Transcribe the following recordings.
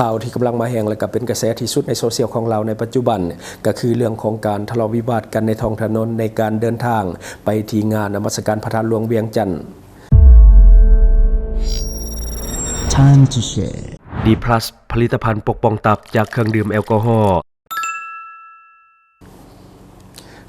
ข่าวที่กำลังมาแห่งและก็เป็นกระแสที่สุดในโซเชียลของเราในปัจจุบันก็คือเรื่องของการทะเลาะวิวาทกันในท้องถนนในการเดินทางไปที่งานนมัสการพระธาตุหลวงเวียงจันทร์ Time to share D+ ผลิตภัณฑ์ปกป้องตับจากเครื่องดื่มแอลกอฮอล์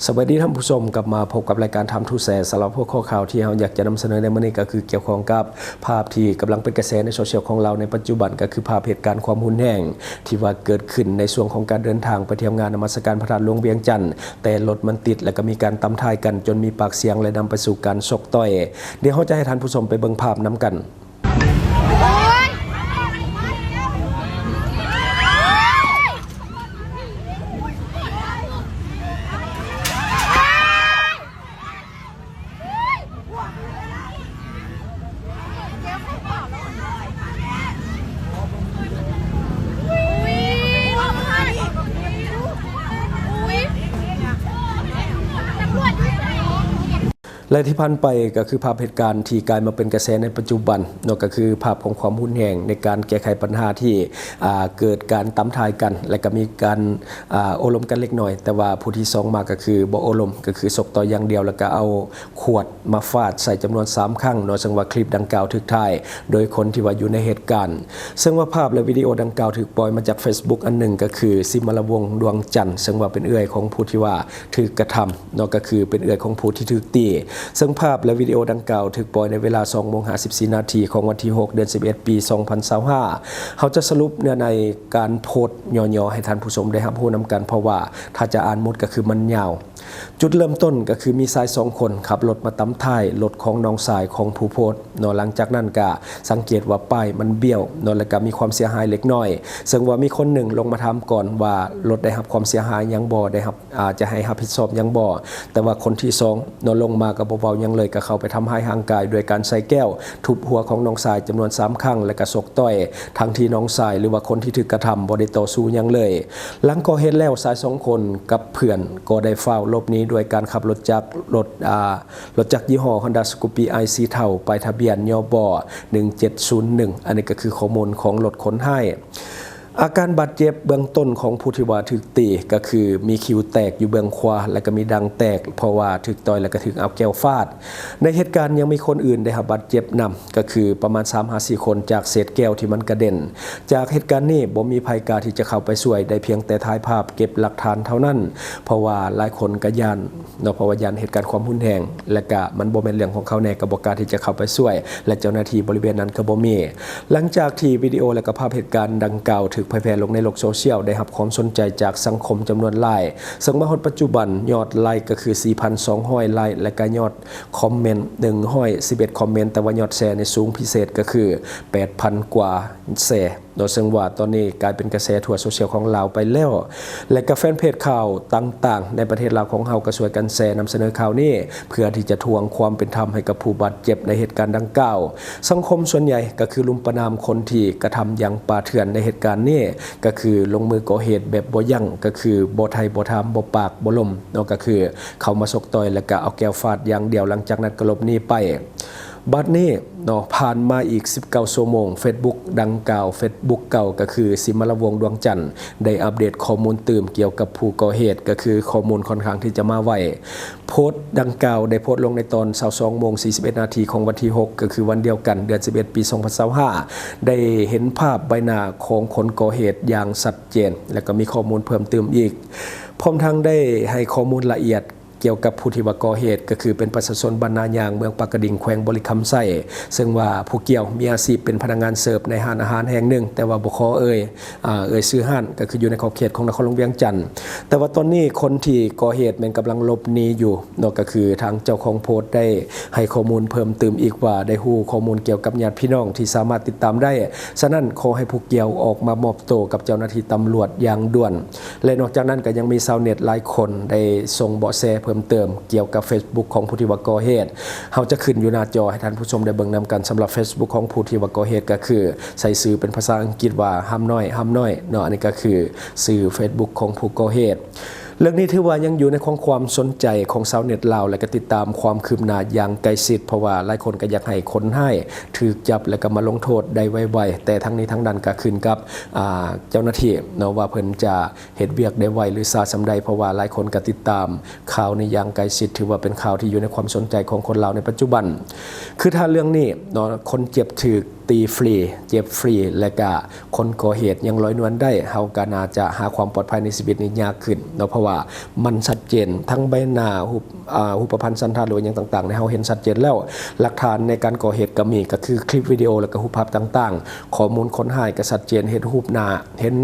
สวัสดีท่านผู้ชมกลับมาพบกับรายการทำทูแสสำหรับพวกข้อข่าวที่เราอยากจะนำเสนอในมื้อนี้ก็คือเกี่ยวข้องกับภาพที่กำลังเป็นกระแสในโซเชียลของเราในปัจจุบันก็คือภาพเหตุการณ์ความรุนแรงที่ว่าเกิดขึ้นในช่วงของการเดินทางไปเที่ยวงานนมัสการพระธาตุหลวงเวียงจันทร์แต่รถมันติดและก็มีการตำท้ายกันจนมีปากเสียงและนำไปสู่การชกต่อยเดี๋ยวเราจะให้ท่านผู้ชมไปเบิ่งภาพนํกันและที่พันไปก็คือภาพเหตุการณ์ที่กลายมาเป็นกระแสในปัจจุบันนั่นก็คือภาพของความรุนแรงในการแก้ไขปัญหาที่เกิดการตำทายกันและก็มีการโอลมกันเล็กน้อยแต่ว่าผู้ที่ซองมาก็คือบ่โอลมก็คือศกต่ออย่างเดียวแล้วก็เอาขวดมาฟาดใส่จำนวน3ครั้งเนาะซึ่งว่าคลิปดังกล่าวถูกถ่ายโดยคนที่ว่าอยู่ในเหตุการณ์ซึ่งว่าภาพและวิดีโอดังกล่าวถูกปล่อยมาจาก Facebook อันหนึ่งก็คือซิมรวงศ์ดวงจันทร์ซึ่งว่าเป็นเอื้อยของผู้ที่ว่าถูกกระทำเนาะก็คือเป็นเอื้อยของผู้ที่ถูกตีซึ่งภาพและวิดีโอดังกล่าวถูกปล่อยในเวลา 20:54 นาทีของวันที่ 6 เดือน 11 ปี 2025เขาจะสรุปเนื้อในการโพสต์ย่อๆให้ท่านผู้ชมได้รับรู้นำกันเพราะว่าถ้าจะอ่านหมดก็คือมันยาวจุดเริ่มต้นก็คือมีชาย2คนขับรถมาตำท้ายรถของน้องชายของผู้โพสต์เนาะหลังจากนั้นก็สังเกตว่าป้ายมันเบี้ยวเนาะแล้วก็มีความเสียหายเล็กน้อยซึ่งว่ามีคนหนึ่งลงมาถามก่อนว่ารถได้รับความเสียหายยังบ่ได้รับจะให้รับผิดชอบยังบ่แต่ว่าคนที่2เนาะลงมาก็บ่เว้ายังเลยก็เข้าไปทำให้ร่างกายโดยการใส่แก้วทุบหัวของน้องชายจำนวน3ครั้งและก็ชกต่อยทั้งที่น้องชายหรือว่าคนที่ถูกกระทำบ่ได้ต่อสู้ยังเลยหลังก่อเหตุแล้วชาย2คนกับเพื่อนก็ได้ฟ้าวหลบหนีโดยการขับรถจักรยี่ห้อ Honda Scoopy i สีเทาไปทะเบียนยบ1701อันนี้ก็คือข้อมูลของรถขนให้อาการบาดเจ็บเบื้องต้นของผู้ที่ว่าถูกตีก็คือมีคิ้วแตกอยู่เบื้องขวาและก็มีดังแตกเพราะว่าถูกต่อยและก็ถูกเอาแก้วฟาดในเหตุการณ์ยังมีคนอื่นได้รับบาดเจ็บนำก็คือประมาณ 3-4 คนจากเศษแก้วที่มันกระเด็นจากเหตุการณ์นี้บ่มีภัยกล้าที่จะเข้าไปช่วยได้เพียงแต่ถ่ายภาพเก็บหลักฐานเท่านั้นเพราะว่าหลายคนก็ย่านเนาะเพราะว่าย่านเหตุการณ์ความรุนแรงและก็มันบ่แม่นเรื่องของเขาแน่ก็บ่กล้าที่จะเข้าไปช่วยและเจ้าหน้าที่บริเวณนั้นก็บ่มีหลังจากที่วิดีโอและก็ภาพเหตุการณ์ดังกล่าวถูกเผยแพร่ลงในโลกโซเชียลได้รับความสนใจจากสังคมจำนวนหลายซึ่งมาฮอดปัจจุบันยอดไลค์ก็คือ 4,200 ไลค์และก็ยอดคอมเมนต์111คอมเมนต์แต่ว่ายอดแชร์ในสูงพิเศษก็คือ 8,000 กว่าแชร์โดยซึ่งว่าตอนนี้กลายเป็นกระแสทั่วโซเชียลของเราไปแล้วและก็แฟนเพจข่าวต่างๆในประเทศลาวของเฮาก็ช่วยกันแชร์นำเสนอข่าวนี้เพื่อที่จะทวงความเป็นธรรมให้กับผู้บาดเจ็บในเหตุการณ์ดังกล่าวสังคมส่วนใหญ่ก็คือลุมประณามคนที่กระทำอย่างป่าเถื่อนในเหตุการณ์นี้ก็คือลงมือก่อเหตุแบบบ่ยั้งก็คือบ่ไทยบ่ถามบ่ปากบ่ลมเนาะก็คือเขามาชกต่อยแล้วก็เอาแก้วฟาดอย่างเดียวหลังจากนั้นก็หลบหนีไปบัดนี้เนาะผ่านมาอีก19ชั่วโมง Facebook ดังกล่าว Facebook เก่าก็คือซิมรวงศ์ดวงจันทร์ได้อัปเดตข้อมูลเติมเกี่ยวกับผู้ก่อเหตุก็คือข้อมูลค่อนข้างที่จะมาไวโพสต์ดังกล่าวได้โพสต์ลงในตอน 22:41 นาทีของวันที่6ก็คือวันเดียวกันเดือน11ปี2025ได้เห็นภาพใบหน้าของคนก่อเหตุอย่างชัดเจนและก็มีข้อมูลเพิ่มเติมอีกพร้อมทั้งได้ให้ข้อมูลละเอียดเกี่ยวกับผู้ที่ว่าก่อเหตุก็คือเป็นประชาชนบ้านนายางเมืองปากกระดิ่งแขวงบริคำไส้ซึ่งว่าผู้เกี่ยวมีอาชีพเป็นพนักงานเสิร์ฟในร้านอาหารแห่งหนึ่งแต่ว่าบ่ขอเอ่ยชื่อร้านก็คืออยู่ในขอบเขตของนครหลวงเวียงจันทร์แต่ว่าตอนนี้คนที่ก่อเหตุมันกำลังหลบหนีอยู่เนาะก็คือทางเจ้าของโพสต์ได้ให้ข้อมูลเพิ่มเติมอีกว่าได้ฮู้ข้อมูลเกี่ยวกับญาติพี่น้องที่สามารถติดตามได้ฉะนั้นขอให้ผู้เกี่ยวออกมามอบตัวกับเจ้าหน้าที่ตำรวจอย่างด่วนและนอกจากนั้นก็ยังมีชาวเน็ตหลายคนได้ส่งเบาะแสเพิ่มเติมเกี่ยวกับ Facebook ของผู้ที่ว่าก่อเหตุเราจะขึ้นอยู่หน้าจอให้ท่านผู้ชมได้เบิ่งนำกันสำหรับ Facebook ของผู้ที่ว่าก่อเหตุก็คือใส่ชื่อเป็นภาษาอังกฤษว่าห้ำน้อยเนาะอันนี้ก็คือชื่อ Facebook ของผู้ก่อเหตุ เรื่องนี้ถือว่ายังอยู่ในความสนใจของชาวเน็ตลาวและก็ติดตามความคืบหน้าอย่างใกล้ชิดเพราะว่าหลายคนก็อยากให้คนให้ถูกจับและก็มาลงโทษได้ไวๆแต่ทั้งนี้ทั้งนั้นก็ขึ้นกับเจ้าหน้าที่เนาะว่าเพิ่นจะเฮ็ดเวียกได้ไวหรือซาสำใดเพราะว่าหลายคนก็ติดตามข่าวในอย่างใกล้ชิดถือว่าเป็นข่าวที่อยู่ในความสนใจของคนลาวในปัจจุบันคือถ้าเรื่องนี้เนาะคนเจ็บถูกตีฟรีเจ็บฟรีและก็คนก่อเหตุยังลอยนวลได้เฮาก็น่าจะหาความปลอดภัยในชีวิตนี้ยากขึ้นเนาะเพราะว่ามันชัดเจนทั้งใบหน้ารูปพรรณสันฐานหรืออย่างต่างๆในเฮาเห็นชัดเจนแล้วหลักฐานในการก่อเหตุก็มีก็คือคลิปวิดีโอและก็รูปภาพต่างๆข้อมูลคนหายก็ชัดเจนเห็นรูปหน้าเห็น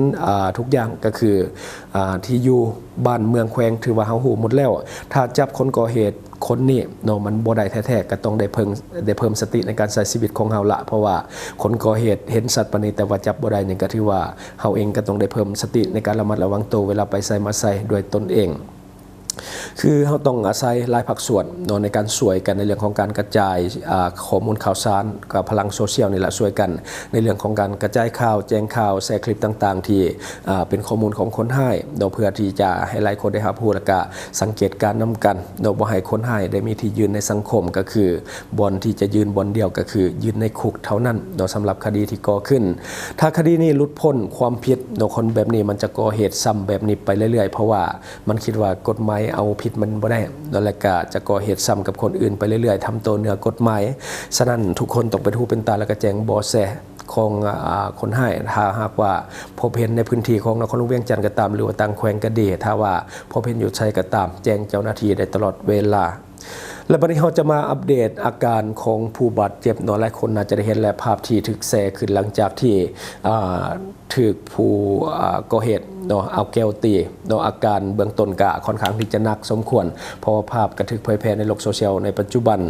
ทุกอย่างก็คือที่อยู่บ้านเมืองแขวงถือว่าเฮาฮู้หมดแล้วถ้าจับคนก่อเหตุคนนี้เนาะมันบ่ได้แท้ๆก็ต้องได้เพิ่มสติในการใช้ชีวิตของเฮาละเพราะว่าคนก่อเหตุเห็นสัตว์ปานนี้แต่ว่าจับบ่ได้นี่ก็ถือว่าเฮาเองก็ต้องได้เพิ่มสติในการระมัดระวังตัวเวลาไปใส่มาใส่ด้วยตนเองคือเขาต้องอาศัยหลายภาคส่วนในการช่วยกันในเรื่องของการกระจายข้อมูลข่าวสารกับพลังโซเชียลนี่แหละช่วยกันในเรื่องของการกระจายข่าวแจ้งข่าวแชร์คลิปต่างๆที่เป็นข้อมูลของคนให้เพื่อที่จะให้หลายคนได้รับรู้และก็สังเกตการนำกันบ่ให้คนให้ได้มีที่ยืนในสังคมก็คือบอนที่จะยืนบอนเดียวก็คือยืนในคุกเท่านั้นสำหรับคดีที่ก่อขึ้นถ้าคดีนี้หลุดพ้นความผิดคนแบบนี้มันจะก่อเหตุซ้ำแบบนี้ไปเรื่อยๆเพราะว่ามันคิดว่ากฎหมายเอาผิดมันบ่ได้แล้วก็จะก่อเหตุซ้ำกับคนอื่นไปเรื่อยๆทำตัวเหนือกฎหมายฉะนั้นทุกคนต้องเป็นหูเป็นตาและก็แจ้งเบาะแสของคนให้ถ้าหากว่าพบเห็นในพื้นที่ของนครหลวงเวียงจันทร์ก็ตามหรือว่าต่างแขวงก็ดีถ้าว่าพบเห็นอยู่ใช้ก็ตามแจ้งเจ้าหน้าที่ได้ตลอดเวลาและบัดนี้เราจะมาอัปเดตอาการของผู้บาดเจ็บหลายคนน่าจะได้เห็นและภาพที่ถูกแชร์ขึ้นหลังจากที่ถูกผู้ก่อเหตุเอาแก้วตีอาการเบื้องต้นก็ค่อนข้างที่จะหนักสมควรเพราะว่าภาพกระทึกเผยแพร่ในโลกโซเชียลในปัจจุบัน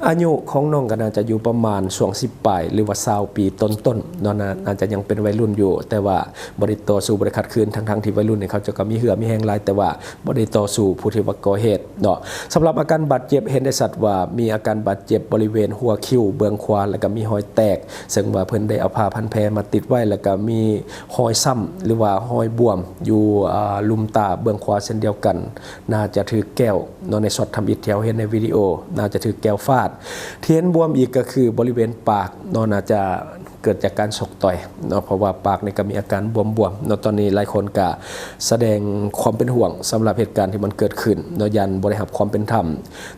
อายุของน้องก็น่าจะอยู่ประมาณช่วง10 ปลายหรือว่า20 ปีต้นๆน่าจะยังเป็นวัยรุ่นอยู่แต่ว่าบ่ได้ต่อสู้บ่ได้ขัดขืนทั้งที่วัยรุ่นเนี่ยเขาจะก็มีเหือมีแหงหลายแต่ว่าบ่ได้ต่อสู้ผู้ที่ว่าก่อเหตุสำหรับอาการบาดเจ็บเห็นได้ชัดว่ามีอาการบาดเจ็บบริเวณหัวคิ้วเบื้องขวาแล้วก็มีรอยแตกซึ่งว่าเพิ่นได้เอาผ้าพันแผลมาติดไว้แล้วก็มีรอยซ้ำหรือว่ารอยบวมอยู่ลุมตาเบื้องขวาเช่นเดียวกันน่าจะถือแก้วในช็อตทำอิฐแถวเห็นในวิดีโอน่าจะถือแก้วฟาดเทียนบวมอีกก็คือบริเวณปากน่าจะเกิดจากการฉกต่อยเพราะว่าปากนี่ก็มีอาการบวมตอนนี้หลายคนก็แสดงความเป็นห่วงสำหรับเหตุการณ์ที่มันเกิดขึ้นยันบ่ได้รับความเป็นธรรม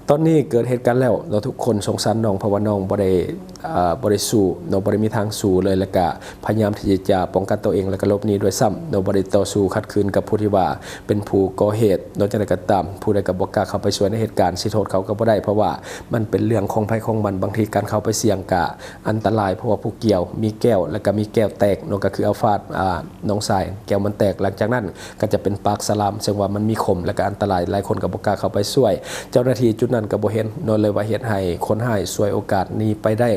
ตอนนี้เกิดเหตุการณ์แล้วทุกคนสงสารน้องเพราะว่าน้องบ่ได้สู้บ่ได้มีทางสู้เลยแล้วก็พยายามที่จะป้องกันตัวเองแล้วก็หลบหนีด้วยซ้ำบ่ได้ต่อสู้ขัดขืนกับผู้ที่ว่าเป็นผู้ก่อเหตุจังได๋ก็ตามผู้ใดก็บ่กล้าเข้าไปช่วยในเหตุการณ์สิโทษเขาก็บ่ได้เพราะว่ามันเป็นเรื่องของภัยของมันบางทีการเข้าไปเสี่ยงก็อันตรายเพราะว่าผู้เกี่ยวมีแก้วแล้วก็มีแก้วแตกก็คือเอาฟาดน้องชายแก้วมันแตกหลังจากนั้นก็จะเป็นปากสลามซึ่งว่ามันมีคมและก็อันตรายหลายคนก็บ่กล้าเข้าไปช่วยเจ้าหน้าที่จุดนั้นก็บ่เห็นเลยว่าเฮ็ดให้คนหายช่วยโอกาสนี้ไปได้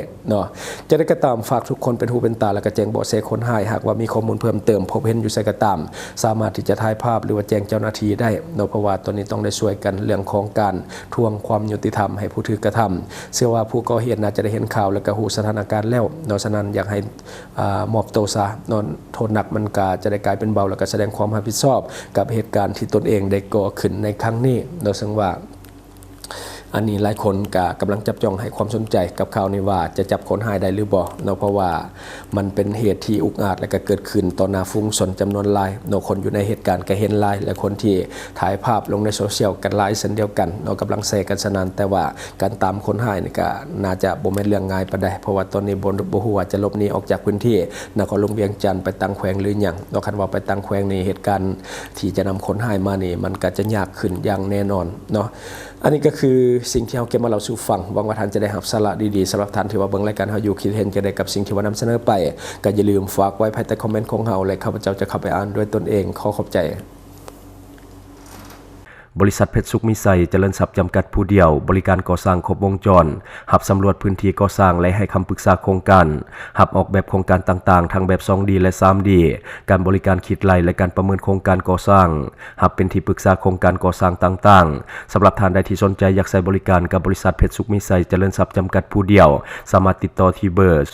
จะได้ก็ตามฝากทุกคนเป็นหูเป็นตาและก็แจ้งเบาะแสคนหายหากว่ามีข้อมูลเพิ่มเติมพบเห็นอยู่ไสก็ตามสามารถที่จะถ่ายภาพหรือว่าแจ้งเจ้าหน้าที่ได้เพราะว่าตอนนี้ต้องได้ช่วยกันเรื่องของการทวงความยุติธรรมให้ผู้ถูกกระทำเชื่อว่าผู้ก่อเหตุน่าจะได้เห็นข่าวและก็รู้สถานการณ์แล้วฉะนั้นอยากให้มอบตัวซะโทษหนักมันก็จะได้กลายเป็นเบาแล้วก็แสดงความรับผิดชอบกับเหตุการณ์ที่ตนเองได้ก่อขึ้นในครั้งนี้ซึ่งว่าอันนี้หลายคนก็กำลังจับจ้องให้ความสนใจกับข่าวนี้ว่าจะจับคนหายได้หรือบ่เพราะว่ามันเป็นเหตุที่อุกอาจและก็เกิดขึ้นต่อหน้าฝูงชนจำนวนหลายคนอยู่ในเหตุการณ์ก็เห็นหลายและคนที่ถ่ายภาพลงในโซเชียลกันหลายเช่นเดียวกันกำลังแชร์กันสนั่นแต่ว่าการตามคนหายนี่ก็น่าจะบ่แม่นเรื่องง่ายปานใดเพราะว่าตอนนี้บ่ฮู้ว่าจะหลบหนีออกจากพื้นที่นครหลวงเวียงจันทร์ไปตั้งแขวงหรือหยังคันว่าไปตั้งแขวงนี่เหตุการณ์ที่จะนำคนหายมานี่มันก็จะยากขึ้นอย่างแน่นอนอันนี้ก็คือสิ่งที่เราเก็บมาเล่าสู่ฟังหวังว่าท่านจะได้รับสาระดีๆสำหรับท่านที่ว่าเบิ่งรายการเฮาอยู่คิดเห็นจะได้กับสิ่งที่ว่านำเสนอไปก็อย่าลืมฝากไว้ภายใต้คอมเมนต์ของเฮาและข้าพเจ้าจะเข้าไปอ่านด้วยตนเองขอขอบใจ บริษัทเพชรสุขมิไซเจริญทรัพย์จำกัดผู้เดียวบริการก่อสร้างครบวงจรหับสำรวจพื้นที่ก่อสร้างและให้คำปรึกษาโครงการหับออกแบบโครงการต่างๆทั้งแบบ 2D และ 3D การบริการคิดไล่และการประเมินโครงการก่อสร้างหับเป็นที่ปรึกษาโครงการก่อสร้างต่างๆสำหรับท่านใดที่สนใจอยากใช้บริการกับบริษัทเพชรสุขมิไซเจริญทรัพย์จำกัดผู้เดียวสามารถติดต่อที่เบอร์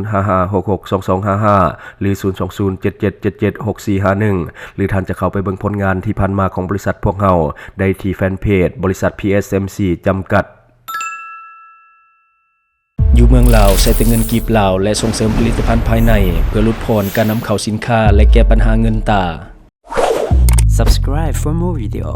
02055662255 หรือ 02077776451 หรือท่านจะเข้าไปเบิ่งผลงานที่ผ่านมาของบริษัทพวกเฮาได้ที่แฟนเพจบริษัท PSMC จำกัดอยู่เมืองลาวใช้แต่เงินกีบลาวและส่งเสริมผลิตภัณฑ์ภายในเพื่อลดพรการนำเข้าสินค้าและแก้ปัญหาเงินตา Subscribe for more video.